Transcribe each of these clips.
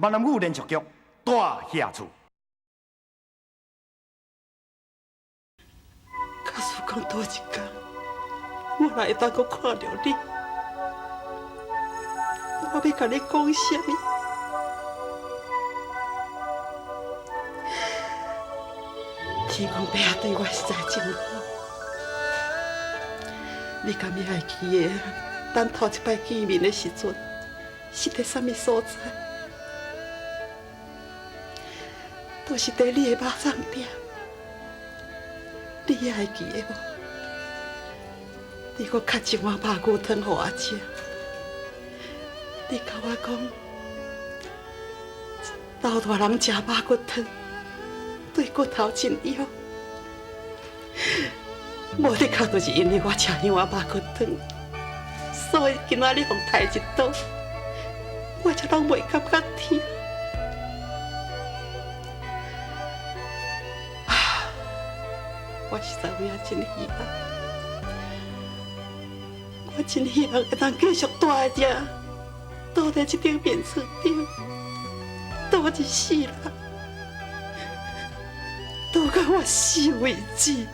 闽南语连续剧大下厝。假使讲多一天，我哪会当阁看到你？我要甲你讲啥物？天公伯爷对我实在真好。你敢会会记得，咱头一摆见面的时阵，是伫什么所在？都是伫你的肉粽店。你还会记得无？你阁较一碗肉骨汤互我吃。你甲我讲，老大人食肉骨汤对骨头真药。无的确就是因为我吃迄碗肉骨汤，所以今仔日互刣一刀，我才拢袂感觉疼。我实在有影真希望，我真希望会当继续住在这，住在这张面床顶，住一世人，住到我死为止。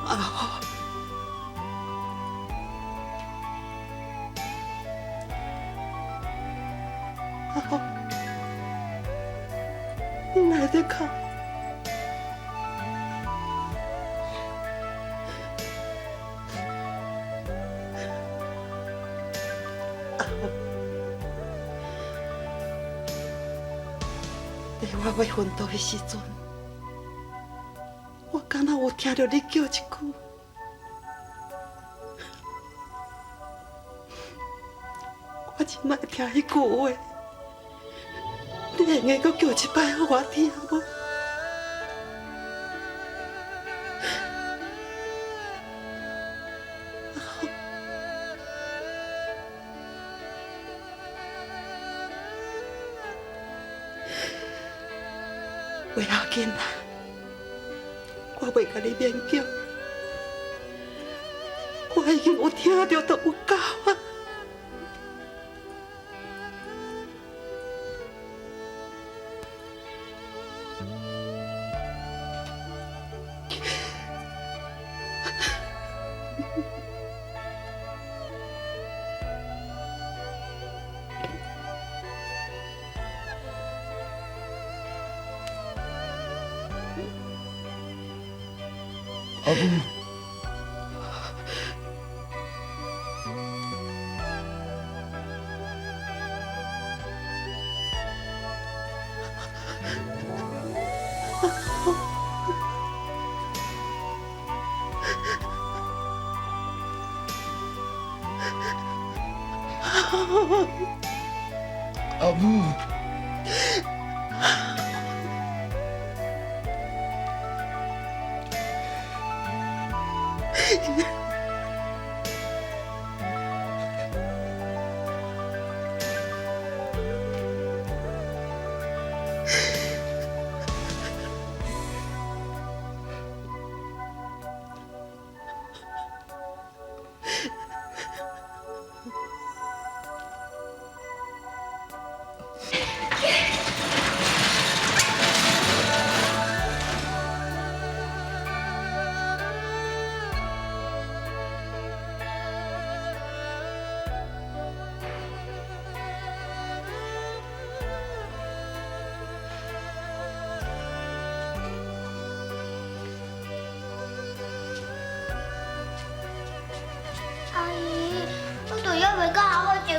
阿豪，阿豪，你哪在哭？阿豪，在我要昏倒的时阵。我敢若有听到你叫一句，我真爱听迄句话，你会用阁叫一摆互我听无？袂要紧啦。我袂甲你勉强，我已经有听到，都有够啊！阿母，阿母。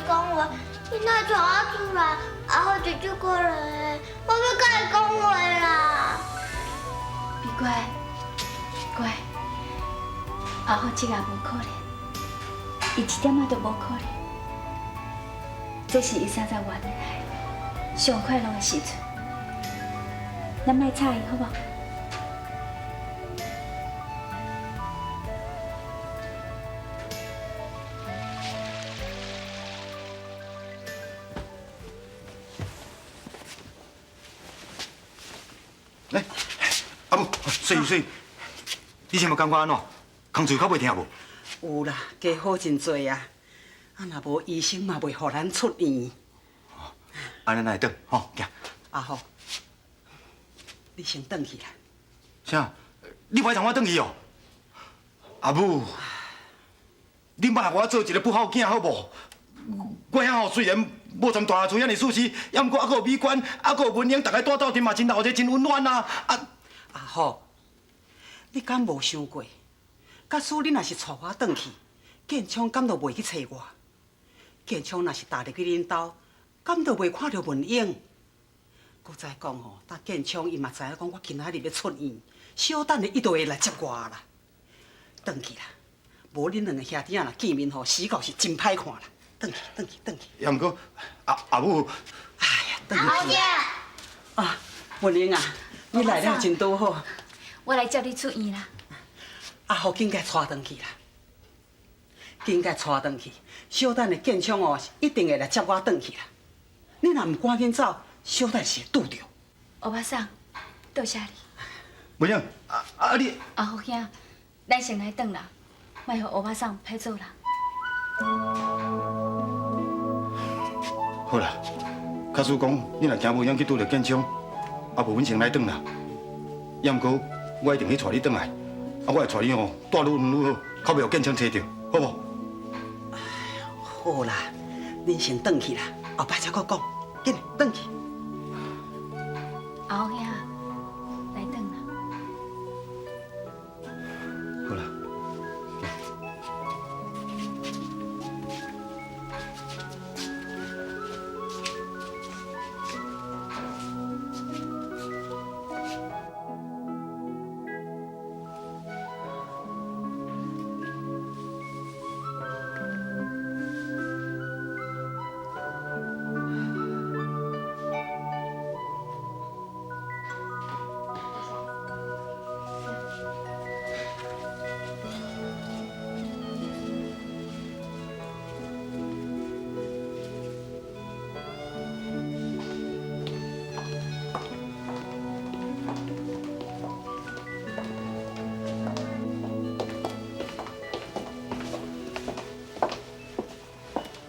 讲话，你哪带我出来？阿豪姐姐过来，我要甲伊讲话啦。别乖，乖，阿豪这也无可能，伊一点仔都无可能。这是伊30元来上快乐的时阵，咱莫吵伊好无？来，阿母，水，你现在感觉安怎？空嘴较袂疼无？有啦，加好真多啊！啊，若无医生嘛袂互咱出院。安尼哪会得？吼，行。阿好，你先转去啦。啥？你歹让我转去哦？阿母，你莫害我做一个不好囝好无？我遐吼虽然无从大厝遐尼舒适，也毋过还佫有美观，还佫有文英，大家住斗阵嘛真闹热，真温暖啊！阿好，你敢无想过？假使你若是带我转去，建昌敢就袂去找我？建昌若是踏入去恁兜，敢就袂看到文英？搁再讲吼，搭建昌伊嘛知影讲我今仔日要出院，小等下伊就会来接我啦。转去啦，无恁两个兄弟仔若见面吼，死狗是真歹看啦。转去，转去，转去。也毋过阿母，哎呀，转阿姐，去。啊，文英啊，你来了真拄好。我来接你出院啦。阿好，紧该带转去啦，紧该带转去。小等的建昌哦，一定会来接我转去啦。你若唔赶紧走，小等是会拄着。欧巴桑，多谢你。文英，你阿好兄，咱先来转啦，莫互欧巴桑歹做人。好啦，假使讲你若惊无勇去拄着建昌，啊无阮先来转啦。也毋过我一定去带你转来，我会带你吼带愈远愈好，较袂互建昌找着，好无？好啦，恁先转去啦，后摆再搁讲，紧转去。阿好兄，来转啦。好啦。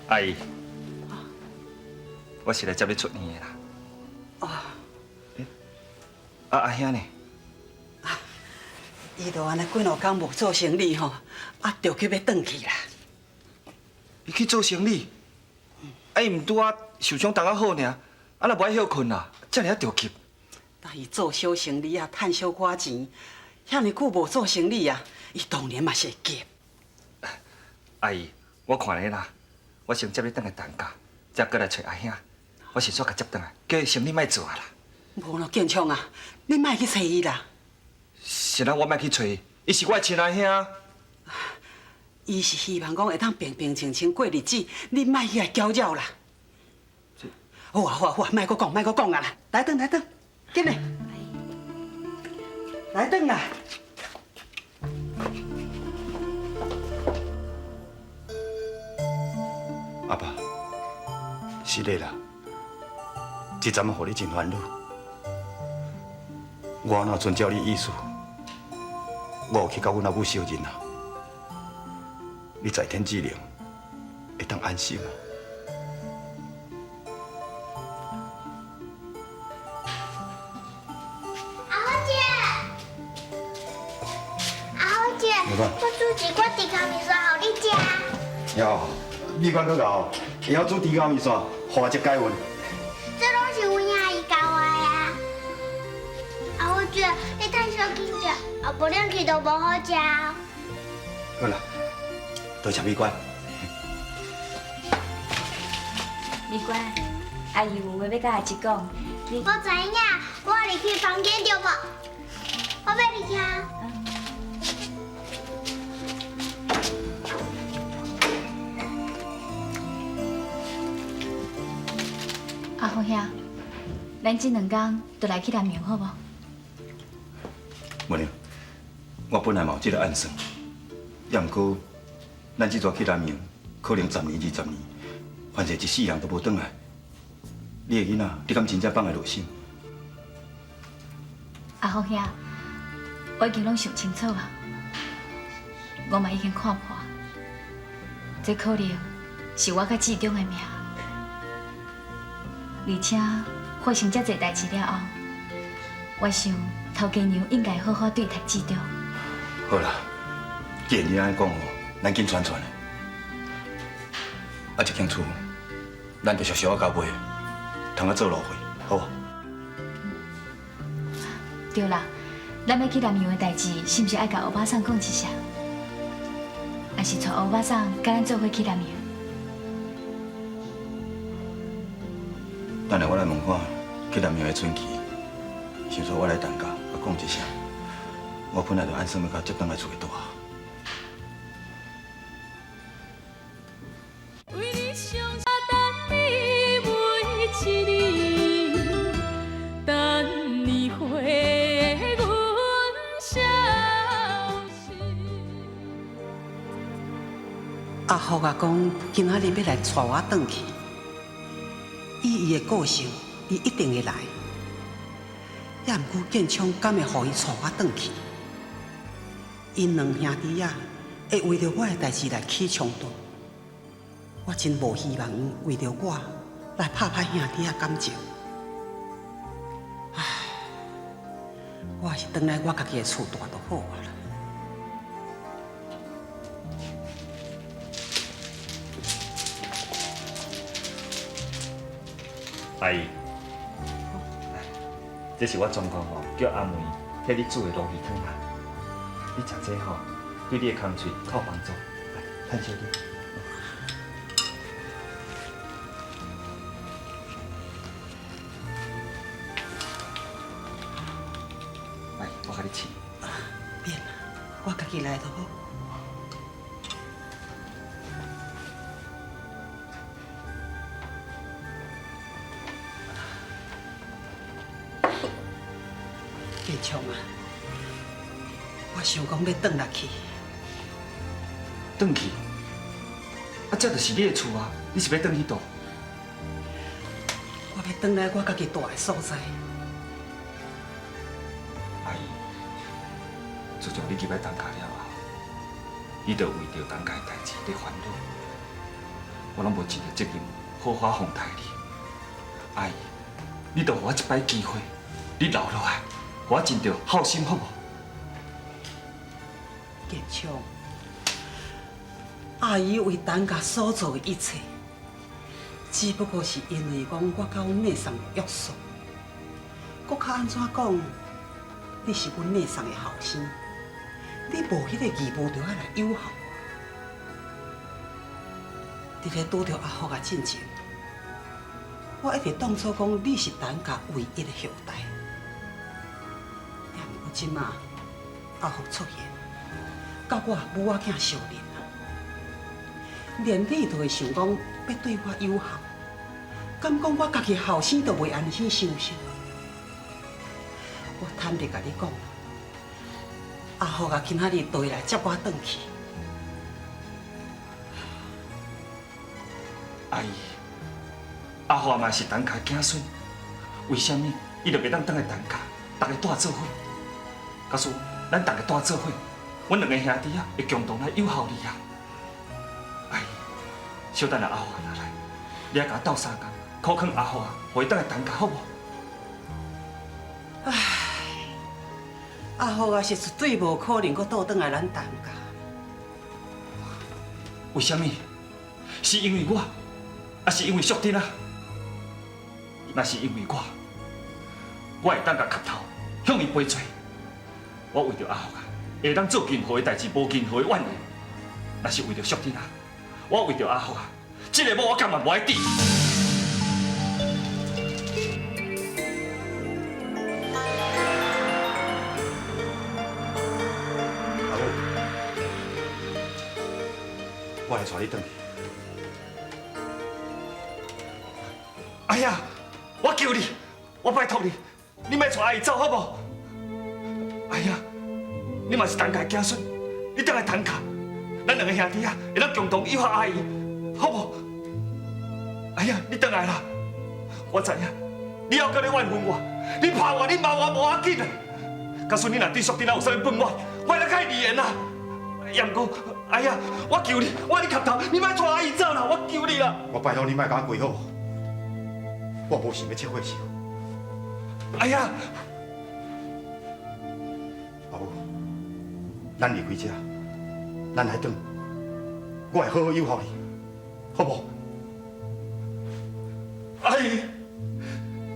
阿姨，我是来接你出院的啦。哦，阿兄呢？伊就安尼几两工无做生意吼，啊，着急要转去啦。你去做生意？伊毋拄啊受伤当啊好尔，啊若无爱休困啦，遮尔啊着急。但伊做小生意啊，趁小寡钱，遐尼久无做生意啊，伊当然嘛是会急。阿姨，我看你啦，我先接你转来当家，再过来找阿兄。我是煞甲接转来，叫伊生意莫做啊啦。无咯，建昌啊，你莫去找伊啦。是咱我莫去找伊，伊是我的亲阿兄。伊是希望讲会当平平静静过日子，你莫去来搅扰啦。好啊好啊好啊，莫搁讲莫搁讲啊啦，来转来转，紧嘞，来转啦。阿爸，是的啦，这阵互你真烦恼。我若遵照你意思，我有去甲阮阿母小人啦。你在天之灵会当安心啊。阿好姐，阿好姐，我煮一罐猪脚面线互你食。哟，你管搁熬，会晓煮猪脚面线，花一解晕。这拢是阮阿姨教我的啊。阿好姐，你太小紧食，后无咱去都无好食哦。好啦，多谢美官。美官，阿姨有话要甲阿姊讲，你我知影，我入去房间对无？我要入去啊。阿好兄，咱这2天就来去南洋好无？文玲，我本来嘛有这个暗算，也毋过咱这阵去南洋，可能10年、20年，反正一世人都无转来。你的囡仔，你敢真正放会落心？阿好兄，我已经拢想清楚啊，我嘛已经看破，这可能是我甲志忠的命，而且发生遮侪代志了后，我想头家娘应该好好对待志忠。好啦，既然你安尼讲哦，咱紧传传的。啊，这间厝，咱就俗俗啊交卖，通啊做路费，好无？对啦，咱要去南洋的代志，是毋是爱甲欧巴桑讲一声？还是带欧巴桑甲咱做伙去南洋？等下我来问看，去南洋的春期，想说我来陈家，啊讲一声，我本来就按算要甲接返来厝里住啊。为你上等你每一年，等你回阮消息。阿福啊讲，今仔日要来带我转去。以伊的个性，伊一定会来。也毋过建昌敢会互伊带我转去？因两兄弟仔会为着我的代志来起冲突，我真无希望伊为着我来拍歹兄弟仔感情。唉，我还是回来我家己的厝住就好啊啦。阿姨，这是我专门叫阿梅替你煮的鲈鱼汤啊。你食这吼，对你的空喙较有帮助。来，趁小点。来，我甲你试。免啦，我家己来就好。建昌啊，我想讲要转来去。转去？啊，这就是你的厝啊！你是要转去倒？我要转来我家己住的所在。阿姨，自从你入来当家了后，你就为着当家的代志在烦恼，我拢无尽着责任，好好奉待你。阿姨，你就给我一摆机会，你留落来，给我尽着好心好无？建昌，阿姨为咱家所做的一切，只不过是因为讲我甲阮妹送约束。搁较安怎讲？你是阮妹送的后生，你无迄个义务就要来友好我。伫咧拄着阿福啊进前，我一直当作讲你是咱家唯一的后代。也毋过即马阿福出现，甲我母仔囝相认啊，连你都会想讲要对我友好，敢讲我家己后生都袂安心相信？我坦白甲你讲，阿福啊，今仔日就会来接我转去。阿姨，阿华嘛是陈家子孙，为什么伊就袂当倒来陈家，大家住做伙？假使咱大家住做伙，阮两个兄弟啊会共同来友好你啊！阿姨，小等下阿华来，你也甲我斗相共，考劝阿华，互伊倒来陈家好无？唉，阿福啊是绝对无可能搁倒转来咱陈家。为什么？是因为我？还是因为淑珍啊？若是因为我会当甲磕头向伊赔罪。我为着阿福啊，会当做任何的代志，无任何的怨言。若是为着淑珍啊，我为着阿福啊，这个某我甘嘛无爱抵。阿母，我来带你转去。哎呀，我求你，我拜托你，你莫带阿姨走好无？哎呀，你嘛是陈家子孙，你倒来陈家，咱两个兄弟啊，会当共同友好阿姨，好无？哎呀，你倒来啦！我知影，你还搁咧怨恨我，你怕我，你骂我无要紧啊。假使你若对淑珍啊有啥物不满，我来甲伊离言啦。也毋过，哎呀，我求你，我你磕头，你莫带阿姨走啦，我求你啦！我拜托你莫甲我跪好，我无想要切火烧。哎呀，阿母，咱离开这，咱来转，我会好好养护你，好不？阿姨，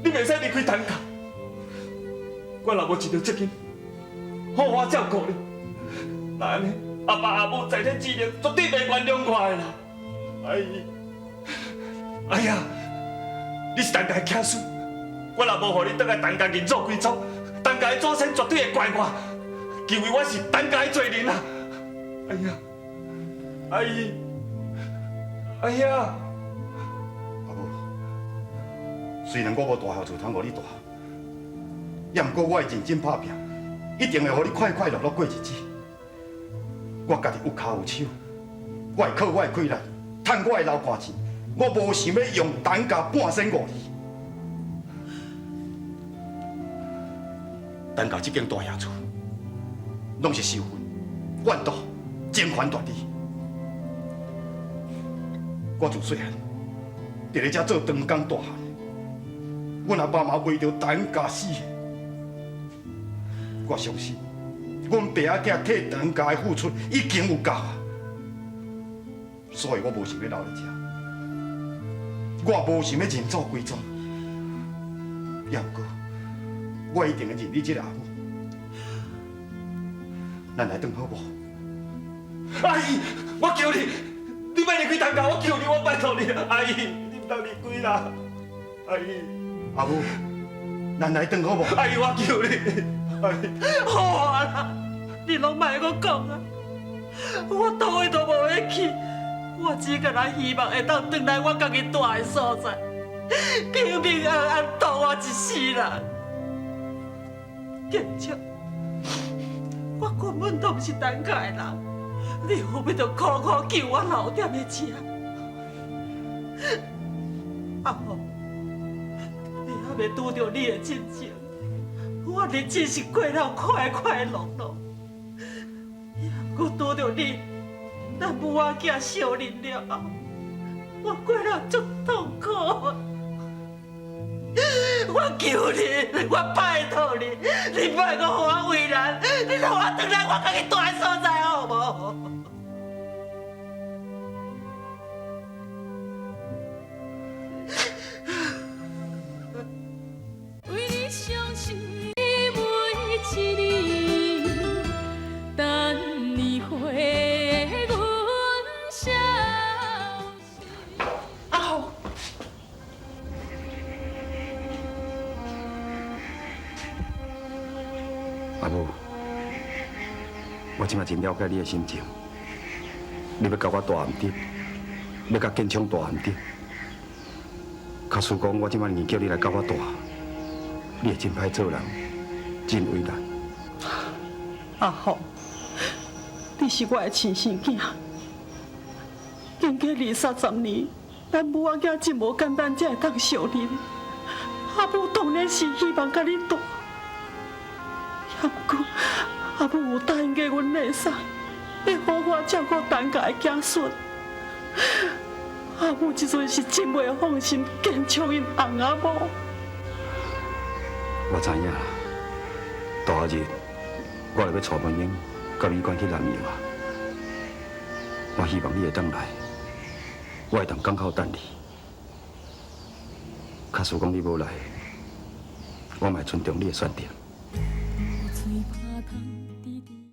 你袂使离开陈家，我若无一条责任，好好照顾你，那安尼阿爸阿母在天之灵绝对袂原谅我的啦。阿姨，哎呀，你是陈家的子孙，我若无予你倒来陈家认祖归宗，陈家的祖先绝对会怪我，因为我是陈家的罪人啊！哎呀，阿姨，哎呀！虽然我无大孝就通互你大，也毋过我会认真打拼，一定会互你快快乐乐过日子。我家己有脚有手，我会靠我的气力，赚我的流汗钱。我无想要用陈家半生误你。陈家这间大衙厝，拢是仇恨、怨妒、争权夺利。我自细汉，伫咧遮做长工大汉。阮阿爸妈为着陈家死，我相信，阮爸仔囝替陈家的付出已经有够啊，所以我无想要留在遮，我也无想要认祖归宗，也毋过，我一定会认你这个阿母，咱来转好无？阿姨，我求你，你莫离开陈家，我求你，我拜托你，阿姨，你唔通离开啦，阿姨。阿母，咱来转好无？阿姨，我求你，阿姨。好啊啦，你拢莫阁讲啊！我倒位都无要去，我只个人希望会当转来我家己住的所在，平平安安度我一世人。建昌，我根本都不是陈家的人，你何必着苦苦求我留点的吃？阿母。未拄到你的亲情，我日子是过了快快乐乐。我拄到你，咱母仔囝相认了后，我过了足痛苦。我求你，我拜托你，你莫阁互我为难，你让我回来我家己住的所在好无？阿母，我即马真了解你的心情。你要甲我大汉得，要甲建昌大汉得。假使讲我即马硬叫你来甲我大，你会真歹做人，真为难。阿虎，你是我的亲生囝，经过20-30年，咱母仔囝真无简单，才会当相认。阿母当然是希望甲你大。也毋过，阿母有答应过阮内嫂，会好好照顾陈家的子孙。阿母即阵是真袂放心建昌因翁仔某。我知影啦，大日我就要带文英甲美馆去南洋啊。我希望你会当来，我会当刚好等你。假使讲你无来，我嘛会尊重你的选择。